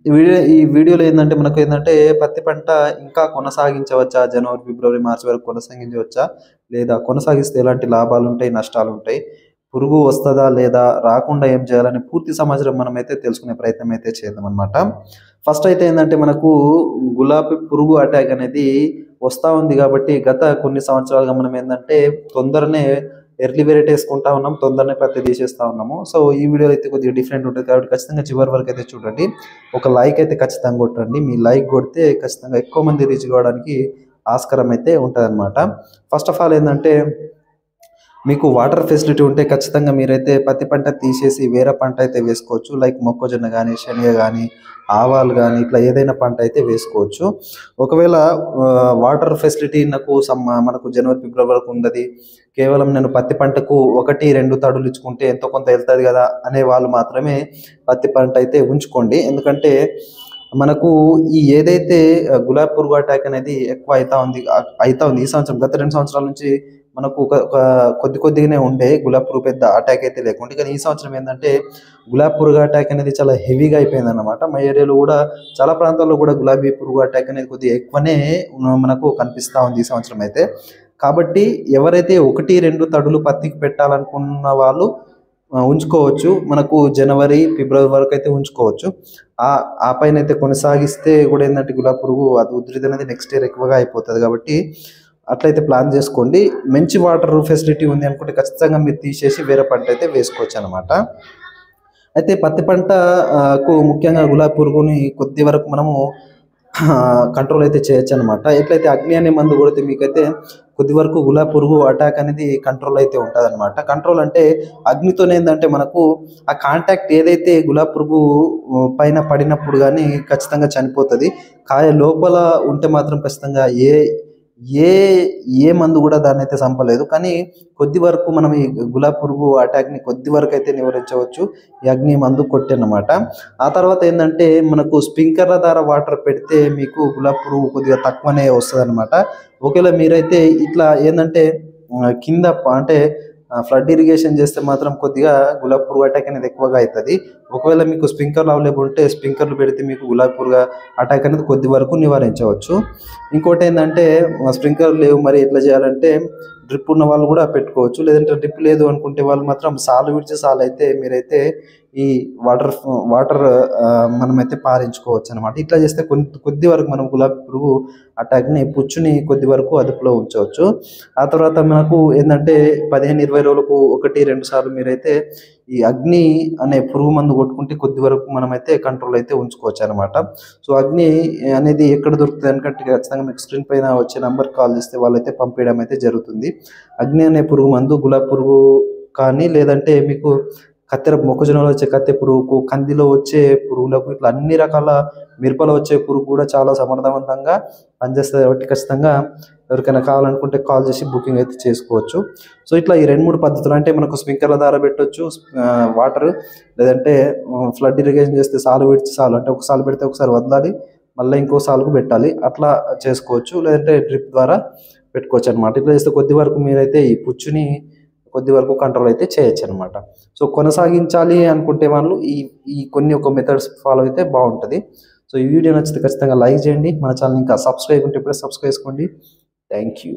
ఈ వీడియోలో ఏందంటే మనకేందంటే పత్తి పంట ఇంకా కొనసాగించవచ్చా? జనవరి, ఫిబ్రవరి, మార్చి వరకు కొనసాగించవచ్చా? లేదా కొనసాగిస్తే ఎలాంటి లాభాలుంటాయి, నష్టాలుంటాయి? పురుగు వస్తదా? లేదా? రాకుండా ఏం చేయాలని పూర్తి సమాచారం మనమైతే తెలుసుకునే ప్రయత్నం అయితే చేద్దామనమాట. ఫస్ట్ అయితే ఏందంటే మనకు గులాబీ పురుగు అటాక్ అనేది వస్తా ఉంది కాబట్టి గత కొన్ని సంవత్సరాలుగా మనం ఏందంటే తొందరనే ఎర్లీ వెరైటీ వేసుకుంటా ఉన్నాం. తొందరనే పత్తి తీసేస్తా ఉన్నాము. సో ఈ వీడియో అయితే కొద్దిగా డిఫరెంట్ ఉంటుంది కాబట్టి ఖచ్చితంగా చివరి వరకు అయితే చూడండి. ఒక లైక్ అయితే ఖచ్చితంగా కొట్టండి. మీ లైక్ కొడితే ఖచ్చితంగా ఎక్కువ మంది రీచ్ కావడానికి ఆస్కారం అయితే ఉంటదనమాట. ఫస్ట్ ఆఫ్ ఆల్ ఏందంటే మీకు వాటర్ ఫెసిలిటీ ఉంటే ఖచ్చితంగా మీరైతే పత్తి పంట తీసేసి వేరే పంట అయితే వేసుకోవచ్చు. లైక్ మొక్కజొన్న గానీ, శనగ గానీ, ఆవాలు గానీ ఇట్లా ఏదైనా పంట అయితే వేసుకోవచ్చు. ఒకవేళ వాటర్ ఫెసిలిటీ మనకు జనవరి, ఫిబ్రవరి వరకు ఉన్నది. కేవలం నేను పత్తి పంటకు 1, 2 తడులు ఇచ్చుకుంటే ఎంతో కొంత వెళ్తది గదా! అనే వాళ్ళు మాత్రమే పత్తి పంట అయితే ఉంచుకోండి. ఎందుకంటే మనకు ఈ ఏదైతే గులాబీ పురుగు అటాక్ అనేది ఎక్కువ అయితా ఉంది. ఈ సంవత్సరం గత 2 సంవత్సరాల నుంచి మనకు ఒక ఒక కొద్దిగానే ఉండే గులాబీ పురుగు పెద్ద అటాక్ అయితే లేకుండే. కానీ ఈ సంవత్సరం ఏందంటే గులాబీ పురుగు అటాక్ అనేది చాలా హెవీగా అయిపోయిందన్నమాట. మా ఏరియాలో గూడా చాలా ప్రాంతాల్లో గూడా గులాబీ పురుగు అటాక్ అనేది కొద్దిగా ఎక్కువనే మనకు కనిపిస్తా ఉంది ఈ సంవత్సరం అయితే. కాబట్టి ఎవరైతే 1, 2 తడులు పత్తికి పెట్టాలనుకున్న వాళ్ళు ఉంచుకోవచ్చు. మనకు జనవరి, ఫిబ్రవరి వరకైతే ఉంచుకోవచ్చు. ఆ పైనైతే కొనసాగిస్తే గూడా ఏందంటే గులాబీ పురుగు అది ఉధృతి అనేది నెక్స్ట్ ఇయర్ ఎక్కువగా అయిపోతది కాబట్టి అట్లయితే ప్లాన్ చేసుకోండి. మంచి వాటర్ ఫెసిలిటీ ఉంది అనుకుంటే ఖచ్చితంగా మీరు తీసేసి వేరే పంట అయితే వేసుకోవచ్చనమాట. అయితే పత్తి పంట కు ముఖ్యంగా గులాబీ పురుగుని కొద్ది వరకు మనము కంట్రోల్ అయితే చేయొచ్చనమాట. ఎట్లయితే అగ్ని అనే మందు కొడితే మీకైతే కొద్ది వరకు గులాబీ పురుగు అటాక్ అనేది కంట్రోల్ అయితే ఉంటదనమాట. కంట్రోల్ అంటే అగ్నితోనేందంటే మనకు ఆ కాంటాక్ట్ ఏదైతే గులాబీ పురుగు పైన పడినప్పుడు గానీ ఖచ్చితంగా చనిపోతది. కాయ లోపల ఉంటే మాత్రం ఖచ్చితంగా ఏ ఏ ఏ మందు గూడా దాన్నైతే చంపలేదు. కానీ కొద్ది వరకు మనం ఈ గులాబీ పురుగు అటాక్‌ని కొద్ది వరకైతే నివారించవచ్చు. ఈ అగ్ని మందు కొట్టనమాట. ఆ తర్వాత ఏందంటే మనకు స్ప్రింక్లర్ల ద్వారా వాటర్ పెడితే మీకు గులాబీ పురుగు కొద్దిగా తక్కువనే వస్తదనమాట. ఒకవేళ మీరైతే ఇట్లా ఏందంటే కింద అంటే ఫ్లడ్ ఇరిగేషన్ చేస్తే మాత్రం కొద్దిగా గులాబీ పురుగు అటాక్ అనేది ఎక్కువగా అయితది. ఒకవేళ మీకు స్ప్రింక్లర్లు అవైలబుల్ ఉంటే స్ప్రింక్లర్లు పెడితే మీకు గులాబీ పురుగు అటాక్ అనేది కొద్ది వరకు నివారించవచ్చు. ఇంకోటేందంటే స్ప్రింక్లర్లు లేవు మరి ఎట్లా చేయాలంటే డ్రిప్ ఉన్న వాళ్ళు కూడా పెట్టుకోవచ్చు. లేదంటే డ్రిప్ లేదు అనుకుంటే వాళ్ళు మాత్రం సాలు విడిచి సాలు అయితే మీరైతే ఈ వాటర్ మనమైతే పారించుకోవచ్చనమాట. ఇట్లా చేస్తే కొద్ది వరకు మనం గులాబీ పురుగు అటాక్‌ని పుచ్చుని కొద్ది వరకు అదుపులో ఉంచవచ్చు. ఆ తర్వాత మనకు ఏందంటే 15, 20 రోజులకు 1, 2 సార్లు మీరైతే ఈ అగ్ని అనే పురుగు మందు కొట్టుకుంటే కొద్ది వరకు మనమైతే కంట్రోల్ అయితే ఉంచుకోవచ్చనమాట. సో, అగ్ని అనేది ఎక్కడ దొరుకుతది అనుకంటే ఖచ్చితంగా మీకు స్క్రీన్ పైన వచ్చే నంబర్‌కి కాల్ చేస్తే వాళ్ళైతే పంపియడం అయితే జరుగుతుంది. అగ్ని అనే పురుగు మందు గులాబీ పురుగు కానీ లేదంటే మీకు మొక్కజొన్నలో వచ్చే కత్తె పురుగుకు, కందిలో వచ్చే పురుగులకు ఇట్లా అన్ని రకాల మిరపలో వచ్చే పురుగు కూడా చాలా సమర్థవంతంగా పనిచేస్తది కాబట్టి ఖచ్చితంగా ఎవరికైనా కావాలనుకుంటే కాల్ చేసి బుకింగ్ అయితే చేసుకోవచ్చు. సో, ఇట్లా ఈ 2, 3 పద్ధతులు అంటే మనకు స్ప్రింక్లర్ల ద్వారా పెట్టొచ్చు. వాటర్ లేదంటే ఫ్లడ్ ఇరిగేషన్ చేస్తే సాలు విడిచి సాలు అంటే ఒక సాలు పెడితే ఒకసారి వదలాలి. మళ్ళీ ఇంకో సాలుకు పెట్టాలి. అట్లా చేసుకోవచ్చు. లేదంటే డ్రిప్ ద్వారా పెట్టుకోవచ్చనమాట. ఇట్లా చేస్తే కొద్ది వరకు మీరైతే ఈ పుచ్చుని కొద్ది వరకు కంట్రోల్ అయితే చేయొచ్చనమాట. సో, కొనసాగించాలి అనుకుంటే వాళ్ళు ఈ ఈ కొన్ని ఒక మెథడ్స్ ఫాలో అయితే బావుంటది. సో, ఈ వీడియో నచ్చితే ఖచ్చితంగా లైక్ చేయండి. మన ఛానెల్‌ని ఇంకా సబ్స్క్రైబ్ ఉంటే ఇప్పుడే సబ్స్క్రైబ్ చేసుకోండి. Thank you.